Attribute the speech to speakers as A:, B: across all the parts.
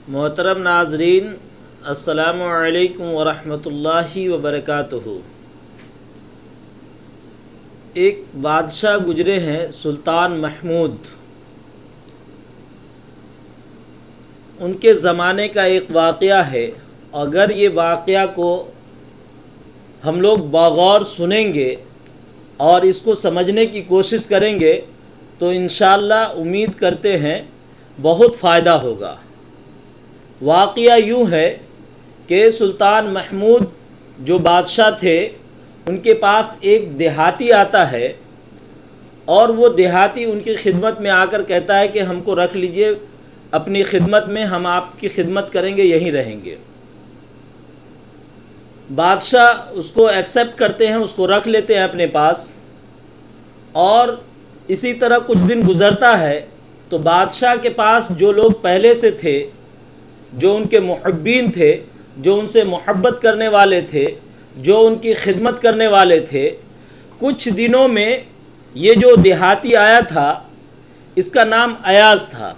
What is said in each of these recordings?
A: محترم ناظرین، السلام علیکم ورحمۃ اللہ وبرکاتہ۔ ایک بادشاہ گزرے ہیں سلطان محمود۔ ان کے زمانے کا ایک واقعہ ہے۔ اگر یہ واقعہ کو ہم لوگ بغور سنیں گے اور اس کو سمجھنے کی کوشش کریں گے تو انشاءاللہ امید کرتے ہیں بہت فائدہ ہوگا۔ واقعہ یوں ہے کہ سلطان محمود جو بادشاہ تھے، ان کے پاس ایک دیہاتی آتا ہے اور وہ دیہاتی ان کی خدمت میں آ کر کہتا ہے کہ ہم کو رکھ لیجئے اپنی خدمت میں، ہم آپ کی خدمت کریں گے، یہیں رہیں گے۔ بادشاہ اس کو ایکسیپٹ کرتے ہیں، اس کو رکھ لیتے ہیں اپنے پاس، اور اسی طرح کچھ دن گزرتا ہے تو بادشاہ کے پاس جو لوگ پہلے سے تھے، جو ان کے محبین تھے، جو ان سے محبت کرنے والے تھے، جو ان کی خدمت کرنے والے تھے، کچھ دنوں میں یہ جو دیہاتی آیا تھا، اس کا نام ایاز تھا،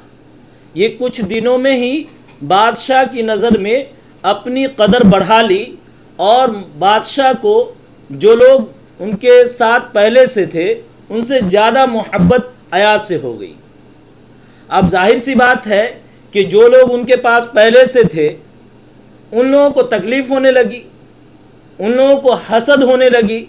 A: یہ کچھ دنوں میں ہی بادشاہ کی نظر میں اپنی قدر بڑھا لی، اور بادشاہ کو جو لوگ ان کے ساتھ پہلے سے تھے ان سے زیادہ محبت ایاز سے ہو گئی۔ اب ظاہر سی بات ہے کہ جو لوگ ان کے پاس پہلے سے تھے ان لوگوں کو تکلیف ہونے لگی، ان لوگوں کو حسد ہونے لگی،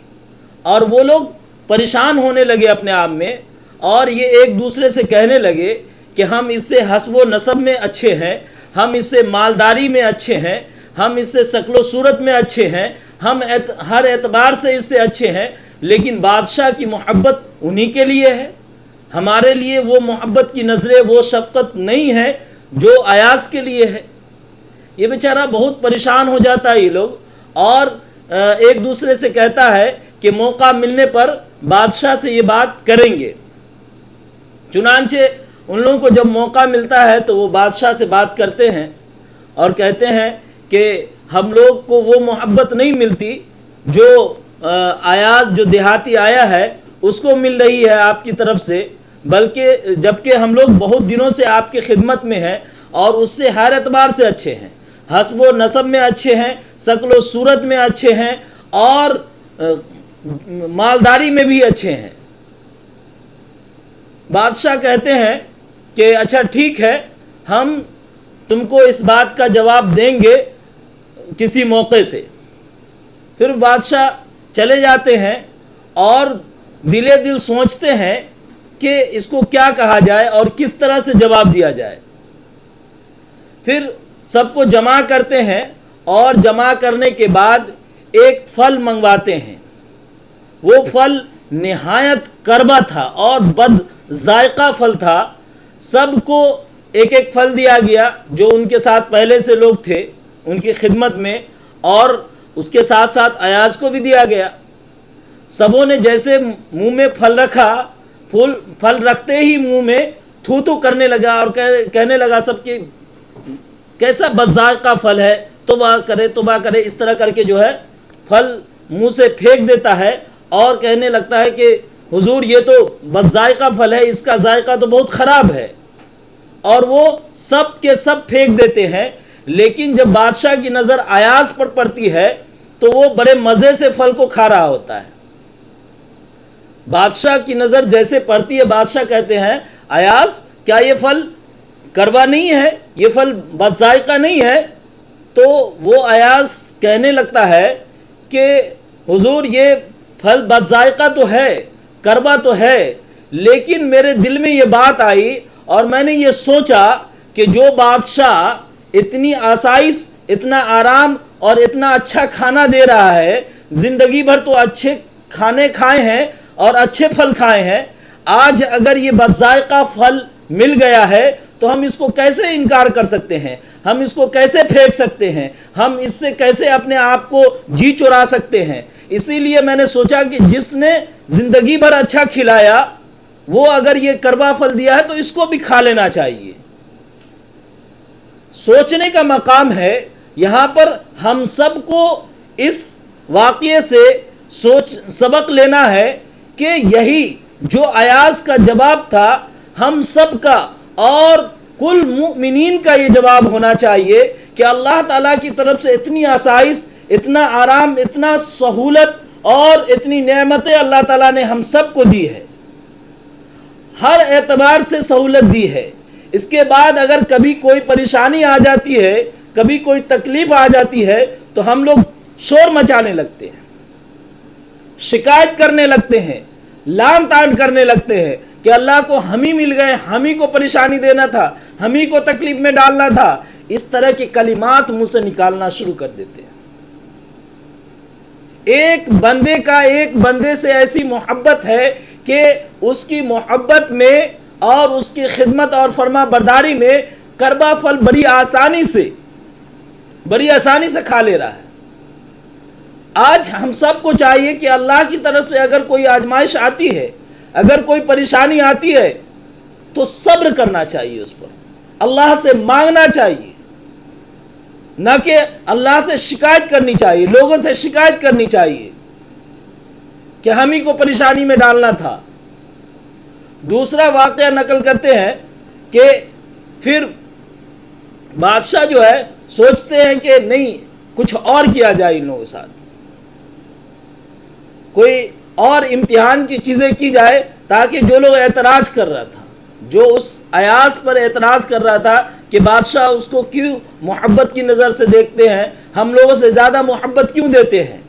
A: اور وہ لوگ پریشان ہونے لگے اپنے آپ میں، اور یہ ایک دوسرے سے کہنے لگے کہ ہم اس سے حسب و نسب میں اچھے ہیں، ہم اس سے مالداری میں اچھے ہیں، ہم اس سے شکل و صورت میں اچھے ہیں، ہم ہر اعتبار سے اس سے اچھے ہیں، لیکن بادشاہ کی محبت انہی کے لیے ہے، ہمارے لیے وہ محبت کی نظریں، وہ شفقت نہیں ہے جو ایاز کے لیے ہے۔ یہ بیچارہ بہت پریشان ہو جاتا ہے یہ لوگ، اور ایک دوسرے سے کہتا ہے کہ موقع ملنے پر بادشاہ سے یہ بات کریں گے۔ چنانچہ ان لوگوں کو جب موقع ملتا ہے تو وہ بادشاہ سے بات کرتے ہیں اور کہتے ہیں کہ ہم لوگ کو وہ محبت نہیں ملتی جو ایاز جو دیہاتی آیا ہے اس کو مل رہی ہے آپ کی طرف سے، بلکہ جبکہ ہم لوگ بہت دنوں سے آپ کی خدمت میں ہیں اور اس سے ہر اعتبار سے اچھے ہیں، حسب و نسب میں اچھے ہیں، شکل و صورت میں اچھے ہیں، اور مالداری میں بھی اچھے ہیں۔ بادشاہ کہتے ہیں کہ اچھا ٹھیک ہے، ہم تم کو اس بات کا جواب دیں گے کسی موقع سے۔ پھر بادشاہ چلے جاتے ہیں اور دلے دل سوچتے ہیں کہ اس کو کیا کہا جائے اور کس طرح سے جواب دیا جائے۔ پھر سب کو جمع کرتے ہیں، اور جمع کرنے کے بعد ایک پھل منگواتے ہیں۔ وہ پھل نہایت کربا تھا اور بد ذائقہ پھل تھا۔ سب کو ایک ایک پھل دیا گیا جو ان کے ساتھ پہلے سے لوگ تھے ان کی خدمت میں، اور اس کے ساتھ ساتھ ایاز کو بھی دیا گیا۔ سبوں نے جیسے منہ میں پھل رکھا، پھل رکھتے ہی منہ میں تھو تھو کرنے لگا اور کہنے لگا سب کہ کیسا بد ذائقہ پھل ہے، توبہ کرے توبہ کرے، اس طرح کر کے جو ہے پھل منہ سے پھینک دیتا ہے اور کہنے لگتا ہے کہ حضور یہ تو بد ذائقہ پھل ہے، اس کا ذائقہ تو بہت خراب ہے، اور وہ سب کے سب پھینک دیتے ہیں۔ لیکن جب بادشاہ کی نظر ایاز پر پڑتی ہے تو وہ بڑے مزے سے پھل کو کھا رہا ہوتا ہے۔ بادشاہ کی نظر جیسے پڑتی ہے، بادشاہ کہتے ہیں ایاز کیا یہ پھل کروا نہیں ہے، یہ پھل بد ذائقہ نہیں ہے؟ تو وہ ایاز کہنے لگتا ہے کہ حضور یہ پھل بد ذائقہ تو ہے، کروا تو ہے، لیکن میرے دل میں یہ بات آئی اور میں نے یہ سوچا کہ جو بادشاہ اتنی آسائش، اتنا آرام اور اتنا اچھا کھانا دے رہا ہے، زندگی بھر تو اچھے کھانے کھائے ہیں اور اچھے پھل کھائے ہیں، آج اگر یہ بد ذائقہ پھل مل گیا ہے تو ہم اس کو کیسے انکار کر سکتے ہیں، ہم اس کو کیسے پھینک سکتے ہیں، ہم اس سے کیسے اپنے آپ کو جی چرا سکتے ہیں۔ اسی لیے میں نے سوچا کہ جس نے زندگی بھر اچھا کھلایا وہ اگر یہ کروا پھل دیا ہے تو اس کو بھی کھا لینا چاہیے۔ سوچنے کا مقام ہے یہاں پر، ہم سب کو اس واقعے سے سبق لینا ہے کہ یہی جو ایاز کا جواب تھا ہم سب کا اور کل مومنین کا یہ جواب ہونا چاہیے کہ اللہ تعالیٰ کی طرف سے اتنی آسائش، اتنا آرام، اتنا سہولت اور اتنی نعمتیں اللہ تعالیٰ نے ہم سب کو دی ہے، ہر اعتبار سے سہولت دی ہے۔ اس کے بعد اگر کبھی کوئی پریشانی آ جاتی ہے، کبھی کوئی تکلیف آ جاتی ہے تو ہم لوگ شور مچانے لگتے ہیں، شکایت کرنے لگتے ہیں، لان تان کرنے لگتے ہیں کہ اللہ کو ہم ہی مل گئے، ہم ہی کو پریشانی دینا تھا، ہم ہی کو تکلیف میں ڈالنا تھا۔ اس طرح کے کلمات منہ سے نکالنا شروع کر دیتے ہیں۔ ایک بندے کا ایک بندے سے ایسی محبت ہے کہ اس کی محبت میں اور اس کی خدمت اور فرما برداری میں کربا پھل بڑی آسانی سے کھا لے رہا ہے۔ آج ہم سب کو چاہیے کہ اللہ کی طرف سے اگر کوئی آزمائش آتی ہے، اگر کوئی پریشانی آتی ہے تو صبر کرنا چاہیے، اس پر اللہ سے مانگنا چاہیے، نہ کہ اللہ سے شکایت کرنی چاہیے، لوگوں سے شکایت کرنی چاہیے کہ ہم ہی کو پریشانی میں ڈالنا تھا۔ دوسرا واقعہ نقل کرتے ہیں کہ پھر بادشاہ جو ہے سوچتے ہیں کہ نہیں، کچھ اور کیا جائے ان لوگوں کے ساتھ، کوئی اور امتحان کی چیزیں کی جائے، تاکہ جو لوگ اعتراض کر رہا تھا، جو اس ایاز پر اعتراض کر رہا تھا کہ بادشاہ اس کو کیوں محبت کی نظر سے دیکھتے ہیں، ہم لوگوں سے زیادہ محبت کیوں دیتے ہیں۔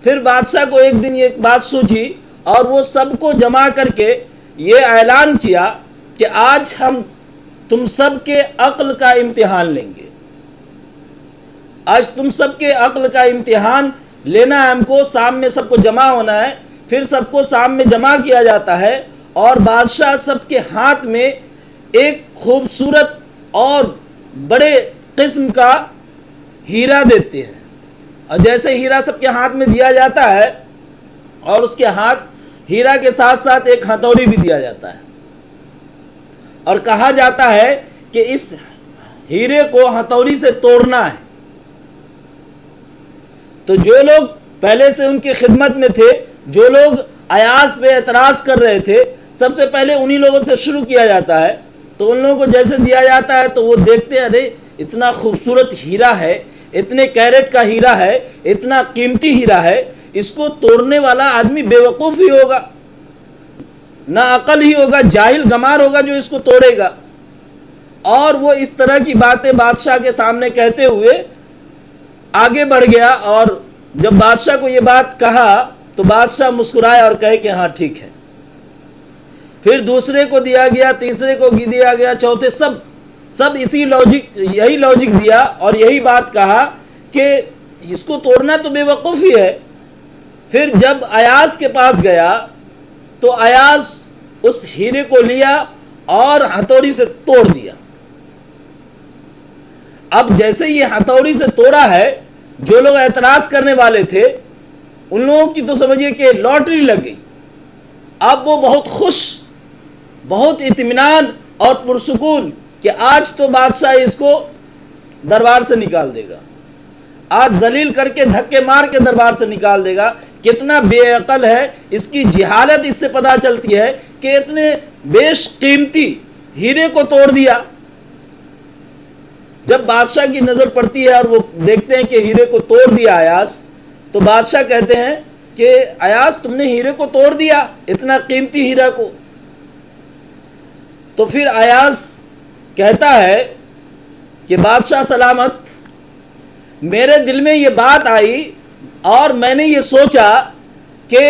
A: پھر بادشاہ کو ایک دن یہ بات سوچی اور وہ سب کو جمع کر کے یہ اعلان کیا کہ آج ہم تم سب کے عقل کا امتحان لیں گے، آج تم سب کے عقل کا امتحان لینا ہے، ہم کو شام میں سب کو جمع ہونا ہے۔ پھر سب کو شام میں جمع کیا جاتا ہے اور بادشاہ سب کے ہاتھ میں ایک خوبصورت اور بڑے قسم کا ہیرا دیتے ہیں، اور جیسے ہیرا سب کے ہاتھ میں دیا جاتا ہے اور اس کے ہاتھ ہیرا کے ساتھ ساتھ ایک ہتھوڑی بھی دیا جاتا ہے، اور کہا جاتا ہے کہ اس ہیرے کو ہتھوڑی سے توڑنا ہے۔ تو جو لوگ پہلے سے ان کی خدمت میں تھے، جو لوگ ایاز پہ اعتراض کر رہے تھے، سب سے پہلے انہی لوگوں سے شروع کیا جاتا ہے۔ تو ان لوگوں کو جیسے دیا جاتا ہے تو وہ دیکھتے ہیں، ارے اتنا خوبصورت ہیرا ہے، اتنے کیرٹ کا ہیرا ہے، اتنا قیمتی ہیرا ہے، اس کو توڑنے والا آدمی بے وقوف ہی ہوگا، نہ عقل ہی ہوگا، جاہل گمار ہوگا جو اس کو توڑے گا۔ اور وہ اس طرح کی باتیں بادشاہ کے سامنے کہتے ہوئے آگے بڑھ گیا، اور جب بادشاہ کو یہ بات کہا تو بادشاہ مسکرائے اور کہے کہ ہاں ٹھیک ہے۔ پھر دوسرے کو دیا گیا، تیسرے کو دیا گیا، چوتھے، سب یہی لوجک دیا اور یہی بات کہا کہ اس کو توڑنا تو بے وقوفی ہے۔ پھر جب ایاز کے پاس گیا تو ایاز اس ہیرے کو لیا اور ہتھوڑی سے توڑ دیا۔ اب جیسے یہ ہتھوڑی سے توڑا ہے، جو لوگ اعتراض کرنے والے تھے ان لوگوں کی تو سمجھیے کہ لاٹری لگ گئی۔ اب وہ بہت خوش، بہت اطمینان اور پرسکون کہ آج تو بادشاہ اس کو دربار سے نکال دے گا، آج ذلیل کر کے دھکے مار کے دربار سے نکال دے گا۔ کتنا بے عقل ہے، اس کی جہالت اس سے پتہ چلتی ہے کہ اتنے بیش قیمتی ہیرے کو توڑ دیا۔ جب بادشاہ کی نظر پڑتی ہے اور وہ دیکھتے ہیں کہ ہیرے کو توڑ دیا ایاز، تو بادشاہ کہتے ہیں کہ ایاز تم نے ہیرے کو توڑ دیا، اتنا قیمتی ہیرا کو۔ تو پھر ایاز کہتا ہے کہ بادشاہ سلامت، میرے دل میں یہ بات آئی اور میں نے یہ سوچا کہ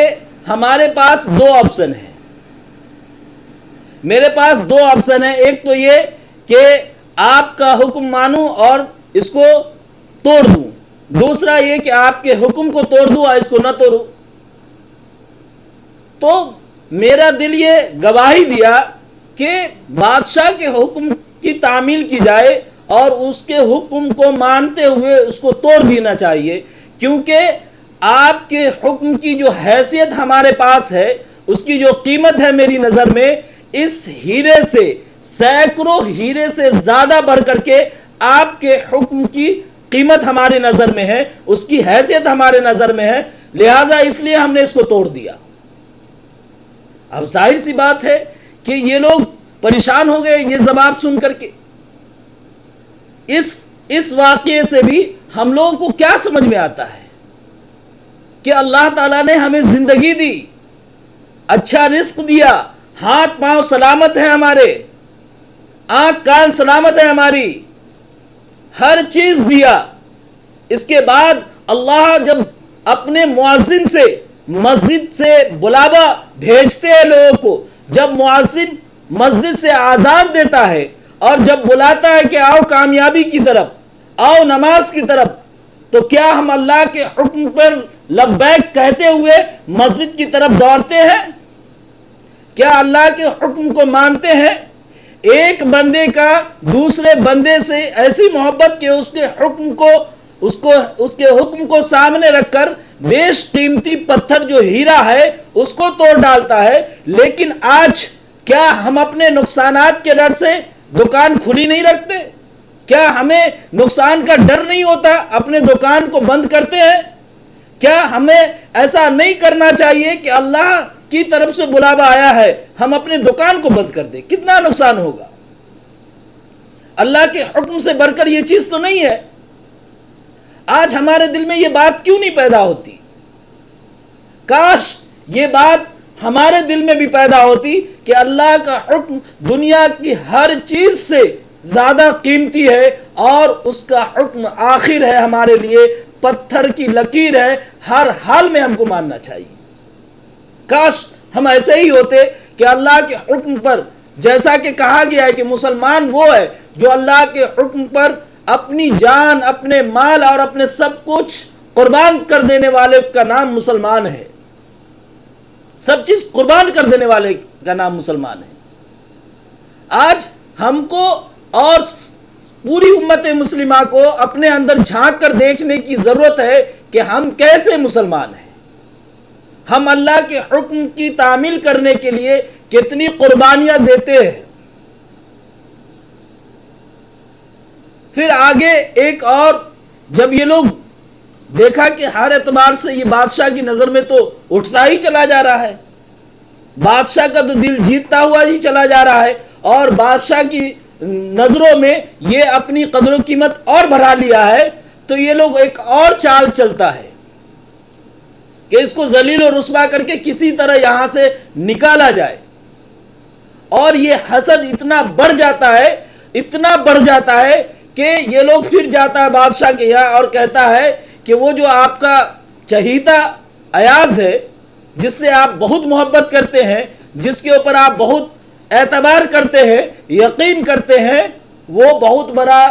A: ہمارے پاس دو آپشن ہیں، میرے پاس دو آپشن ہیں، ایک تو یہ کہ آپ کا حکم مانوں اور اس کو توڑ دوں، دوسرا یہ کہ آپ کے حکم کو توڑ دوں اور اس کو نہ توڑوں۔ تو میرا دل یہ گواہی دیا کہ بادشاہ کے حکم کی تعمیل کی جائے اور اس کے حکم کو مانتے ہوئے اس کو توڑ دینا چاہیے، کیونکہ آپ کے حکم کی جو حیثیت ہمارے پاس ہے، اس کی جو قیمت ہے میری نظر میں، اس ہیرے سے سینکڑوں ہیرے سے زیادہ بڑھ کر کے آپ کے حکم کی قیمت ہماری نظر میں ہے، اس کی حیثیت ہمارے نظر میں ہے، لہٰذا اس لیے ہم نے اس کو توڑ دیا۔ اب ظاہر سی بات ہے کہ یہ لوگ پریشان ہو گئے یہ جواب سن کر کے۔ اس واقعے سے بھی ہم لوگوں کو کیا سمجھ میں آتا ہے کہ اللہ تعالیٰ نے ہمیں زندگی دی، اچھا رزق دیا، ہاتھ پاؤں سلامت ہیں ہمارے، آنکھ کان سلامت ہے ہماری، ہر چیز دیا۔ اس کے بعد اللہ جب اپنے مؤذن سے مسجد سے بلاوا بھیجتے ہیں لوگوں کو، جب مؤذن مسجد سے آزان دیتا ہے اور جب بلاتا ہے کہ آؤ کامیابی کی طرف، آؤ نماز کی طرف، تو کیا ہم اللہ کے حکم پر لبیک کہتے ہوئے مسجد کی طرف دوڑتے ہیں؟ کیا اللہ کے حکم کو مانتے ہیں؟ ایک بندے کا دوسرے بندے سے ایسی محبت کہ اس کے حکم کو سامنے رکھ کر بیش قیمتی پتھر جو ہیرا ہے اس کو توڑ ڈالتا ہے۔ لیکن آج کیا ہم اپنے نقصانات کے ڈر سے دکان کھلی نہیں رکھتے؟ کیا ہمیں نقصان کا ڈر نہیں ہوتا اپنے دکان کو بند کرتے ہیں؟ کیا ہمیں ایسا نہیں کرنا چاہیے کہ اللہ کی طرف سے بلاوا آیا ہے ہم اپنے دکان کو بند کر دیں؟ کتنا نقصان ہوگا؟ اللہ کے حکم سے بڑھ کر یہ چیز تو نہیں ہے۔ آج ہمارے دل میں یہ بات کیوں نہیں پیدا ہوتی؟ کاش یہ بات ہمارے دل میں بھی پیدا ہوتی کہ اللہ کا حکم دنیا کی ہر چیز سے زیادہ قیمتی ہے اور اس کا حکم آخر ہے ہمارے لیے، پتھر کی لکیر ہے، ہر حال میں ہم کو ماننا چاہیے۔ کاش ہم ایسے ہی ہوتے کہ اللہ کے حکم پر، جیسا کہ کہا گیا ہے کہ مسلمان وہ ہے جو اللہ کے حکم پر اپنی جان، اپنے مال اور اپنے سب کچھ قربان کر دینے والے کا نام مسلمان ہے۔ سب چیز قربان کر دینے والے کا نام مسلمان ہے۔ آج ہم کو اور پوری امت مسلمہ کو اپنے اندر جھانک کر دیکھنے کی ضرورت ہے کہ ہم کیسے مسلمان ہیں، ہم اللہ کے حکم کی تعمیل کرنے کے لیے کتنی قربانیاں دیتے ہیں۔ پھر آگے ایک اور، جب یہ لوگ دیکھا کہ ہر اعتبار سے یہ بادشاہ کی نظر میں تو اٹھتا ہی چلا جا رہا ہے، بادشاہ کا تو دل جیتتا ہوا ہی چلا جا رہا ہے، اور بادشاہ کی نظروں میں یہ اپنی قدر و قیمت اور بڑھا لیا ہے، تو یہ لوگ ایک اور چال چلتا ہے کہ اس کو ذلیل و رسوا کر کے کسی طرح یہاں سے نکالا جائے۔ اور یہ حسد اتنا بڑھ جاتا ہے کہ یہ لوگ پھر جاتا ہے بادشاہ کے یہاں اور کہتا ہے کہ وہ جو آپ کا چہیتا ایاز ہے، جس سے آپ بہت محبت کرتے ہیں، جس کے اوپر آپ بہت اعتبار کرتے ہیں، یقین کرتے ہیں، وہ بہت بڑا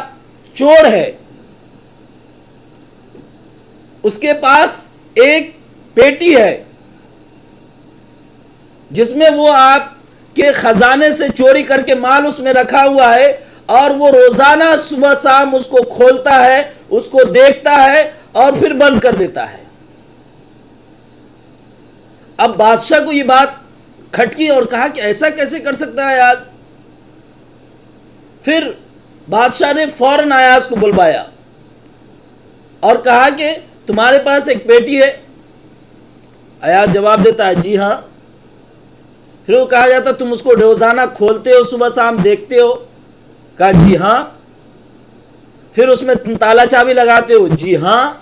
A: چور ہے۔ اس کے پاس ایک پیٹی ہے جس میں وہ آپ کے خزانے سے چوری کر کے مال اس میں رکھا ہوا ہے، اور وہ روزانہ صبح شام اس کو کھولتا ہے، اس کو دیکھتا ہے اور پھر بند کر دیتا ہے۔ اب بادشاہ کو یہ بات کھٹکی اور کہا کہ ایسا کیسے کر سکتا ہے ایاز؟ پھر بادشاہ نے فوراً ایاز کو بلوایا اور کہا کہ تمہارے پاس ایک پیٹی ہے؟ ایاز جواب دیتا ہے جی ہاں۔ پھر وہ کہا جاتا تم اس کو روزانہ کھولتے ہو، صبح شام دیکھتے ہو؟ کہا جی ہاں۔ پھر اس میں تم تالا چابی لگاتے ہو؟ جی ہاں۔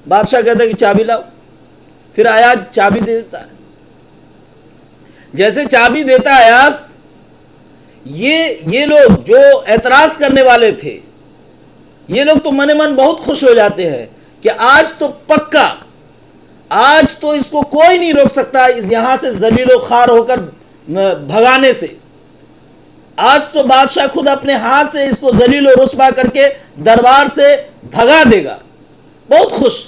A: بادشاہ کہتا ہے کہ چابی لاؤ۔ پھر ایاز چابی دے دیتا ہے۔ جیسے چابی دیتا ہے ایاز، یہ لوگ جو اعتراض کرنے والے تھے، یہ لوگ تو من من بہت خوش ہو جاتے ہیں کہ آج تو پکا، آج تو اس کو کوئی نہیں روک سکتا یہاں سے ذلیل و خوار ہو کر بھگانے سے۔ آج تو بادشاہ خود اپنے ہاتھ سے اس کو ذلیل و رسوا کر کے دربار سے بھگا دے گا۔ بہت خوش،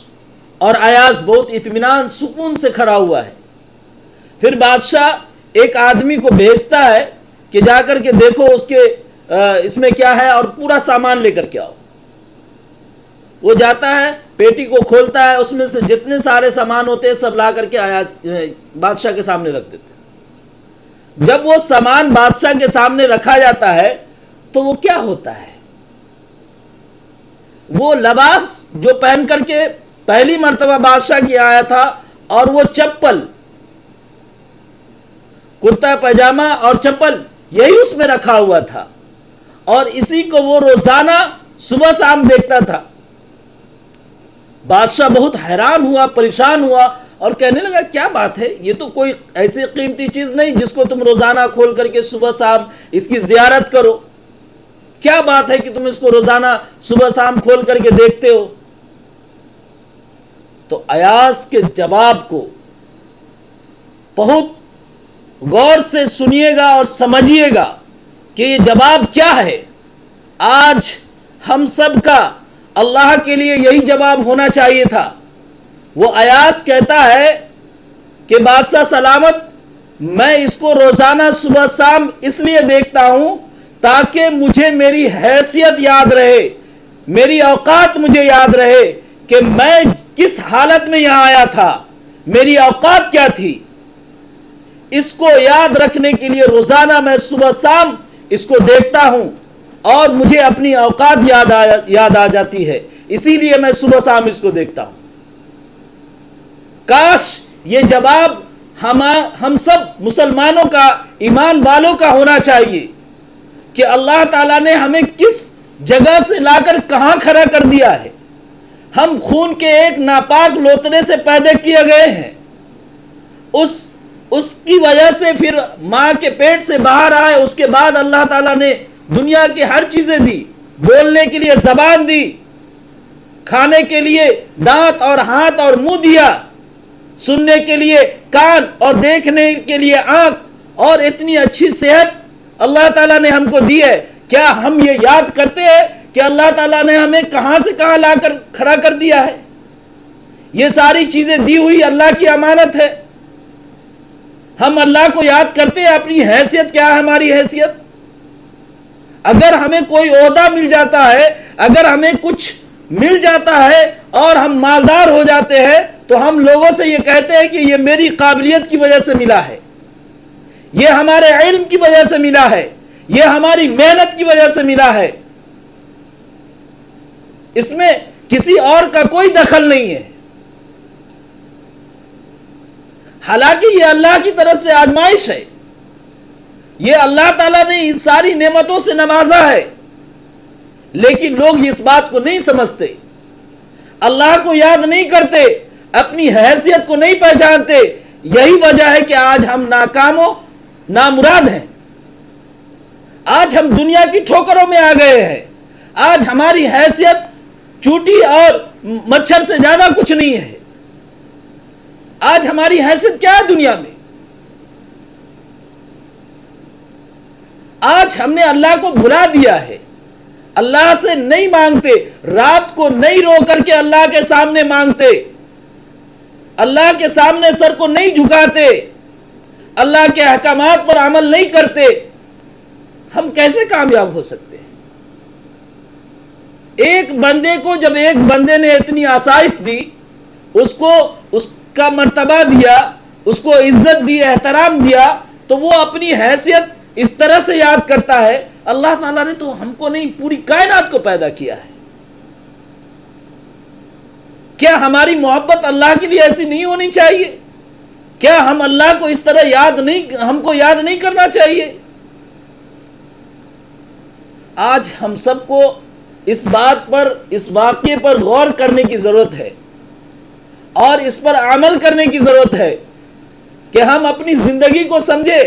A: اور ایاز بہت اطمینان سکون سے کھڑا ہوا ہے۔ پھر بادشاہ ایک آدمی کو بھیجتا ہے کہ جا کر کے دیکھو اس میں کیا ہے اور پورا سامان لے کر کے آؤ۔ وہ جاتا ہے، پیٹی کو کھولتا ہے، اس میں سے جتنے سارے سامان ہوتے ہیں سب لا کر کے بادشاہ کے سامنے رکھ دیتے ہیں۔ جب وہ سامان بادشاہ کے سامنے رکھا جاتا ہے تو وہ کیا ہوتا ہے؟ وہ لباس جو پہن کر کے پہلی مرتبہ بادشاہ کی آیا تھا، اور وہ چپل، کرتا پاجامہ اور چپل یہی اس میں رکھا ہوا تھا، اور اسی کو وہ روزانہ صبح شام دیکھتا تھا۔ بادشاہ بہت حیران ہوا، پریشان ہوا، اور کہنے لگا کیا بات ہے، یہ تو کوئی ایسی قیمتی چیز نہیں جس کو تم روزانہ کھول کر کے صبح شام اس کی زیارت کرو، کیا بات ہے کہ تم اس کو روزانہ صبح شام کھول کر کے دیکھتے ہو؟ تو ایاز کے جواب کو بہت غور سے سنیے گا اور سمجھیے گا کہ یہ جواب کیا ہے۔ آج ہم سب کا اللہ کے لیے یہی جواب ہونا چاہیے تھا۔ وہ ایاز کہتا ہے کہ بادشاہ سلامت، میں اس کو روزانہ صبح شام اس لیے دیکھتا ہوں تاکہ مجھے میری حیثیت یاد رہے، میری اوقات مجھے یاد رہے کہ میں کس حالت میں یہاں آیا تھا، میری اوقات کیا تھی۔ اس کو یاد رکھنے کے لیے روزانہ میں صبح شام اس کو دیکھتا ہوں اور مجھے اپنی اوقات یاد آ جاتی ہے، اسی لیے میں صبح شام اس کو دیکھتا ہوں۔ کاش یہ جواب ہم سب مسلمانوں کا، ایمان والوں کا ہونا چاہیے کہ اللہ تعالیٰ نے ہمیں کس جگہ سے لا کر کہاں کھڑا کر دیا ہے۔ ہم خون کے ایک ناپاک لوتنے سے پیدا کیے گئے ہیں، اس کی وجہ سے پھر ماں کے پیٹ سے باہر آئے، اس کے بعد اللہ تعالیٰ نے دنیا کی ہر چیزیں دی، بولنے کے لیے زبان دی، کھانے کے لیے دانت اور ہاتھ اور منہ دیا، سننے کے لیے کان اور دیکھنے کے لیے آنکھ، اور اتنی اچھی صحت اللہ تعالیٰ نے ہم کو دی ہے۔ کیا ہم یہ یاد کرتے ہیں کہ اللہ تعالیٰ نے ہمیں کہاں سے کہاں لا کر کھڑا کر دیا ہے؟ یہ ساری چیزیں دی ہوئی اللہ کی امانت ہے۔ ہم اللہ کو یاد کرتے ہیں؟ اپنی حیثیت کیا ہے ہماری حیثیت؟ اگر ہمیں کوئی عہدہ مل جاتا ہے، اگر ہمیں کچھ مل جاتا ہے اور ہم مالدار ہو جاتے ہیں تو ہم لوگوں سے یہ کہتے ہیں کہ یہ میری قابلیت کی وجہ سے ملا ہے، یہ ہمارے علم کی وجہ سے ملا ہے، یہ ہماری محنت کی وجہ سے ملا ہے، اس میں کسی اور کا کوئی دخل نہیں ہے۔ حالانکہ یہ اللہ کی طرف سے آزمائش ہے، یہ اللہ تعالیٰ نے اس ساری نعمتوں سے نوازا ہے، لیکن لوگ اس بات کو نہیں سمجھتے، اللہ کو یاد نہیں کرتے، اپنی حیثیت کو نہیں پہچانتے۔ یہی وجہ ہے کہ آج ہم ناکام و نامراد ہیں، آج ہم دنیا کی ٹھوکروں میں آ گئے ہیں، آج ہماری حیثیت چوٹی اور مچھر سے زیادہ کچھ نہیں ہے۔ آج ہماری حیثیت کیا ہے دنیا میں؟ آج ہم نے اللہ کو بھلا دیا ہے، اللہ سے نہیں مانگتے، رات کو نہیں رو کر کے اللہ کے سامنے مانگتے، اللہ کے سامنے سر کو نہیں جھکاتے، اللہ کے احکامات پر عمل نہیں کرتے۔ ہم کیسے کامیاب ہو سکتے ہیں؟ ایک بندے کو جب ایک بندے نے اتنی آسائش دی، اس کو اس کا مرتبہ دیا، اس کو عزت دی، احترام دیا، تو وہ اپنی حیثیت اس طرح سے یاد کرتا ہے۔ اللہ تعالیٰ نے تو ہم کو نہیں، پوری کائنات کو پیدا کیا ہے۔ کیا ہماری محبت اللہ کے لیے ایسی نہیں ہونی چاہیے؟ کیا ہم اللہ کو اس طرح ہم کو یاد نہیں کرنا چاہیے؟ آج ہم سب کو اس بات پر، اس واقعے پر غور کرنے کی ضرورت ہے اور اس پر عمل کرنے کی ضرورت ہے کہ ہم اپنی زندگی کو سمجھے،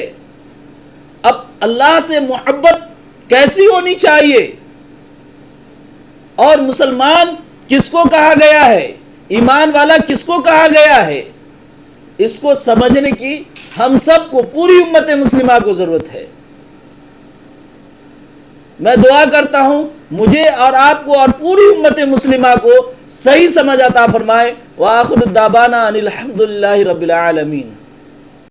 A: اب اللہ سے محبت کیسی ہونی چاہیے، اور مسلمان کس کو کہا گیا ہے، ایمان والا کس کو کہا گیا ہے، اس کو سمجھنے کی ہم سب کو، پوری امت مسلمہ کو ضرورت ہے۔ میں دعا کرتا ہوں مجھے اور آپ کو اور پوری امت مسلمہ کو صحیح سمجھ عطا فرمائے۔ وآخر الدعوانا ان الحمد للہ رب العالمین۔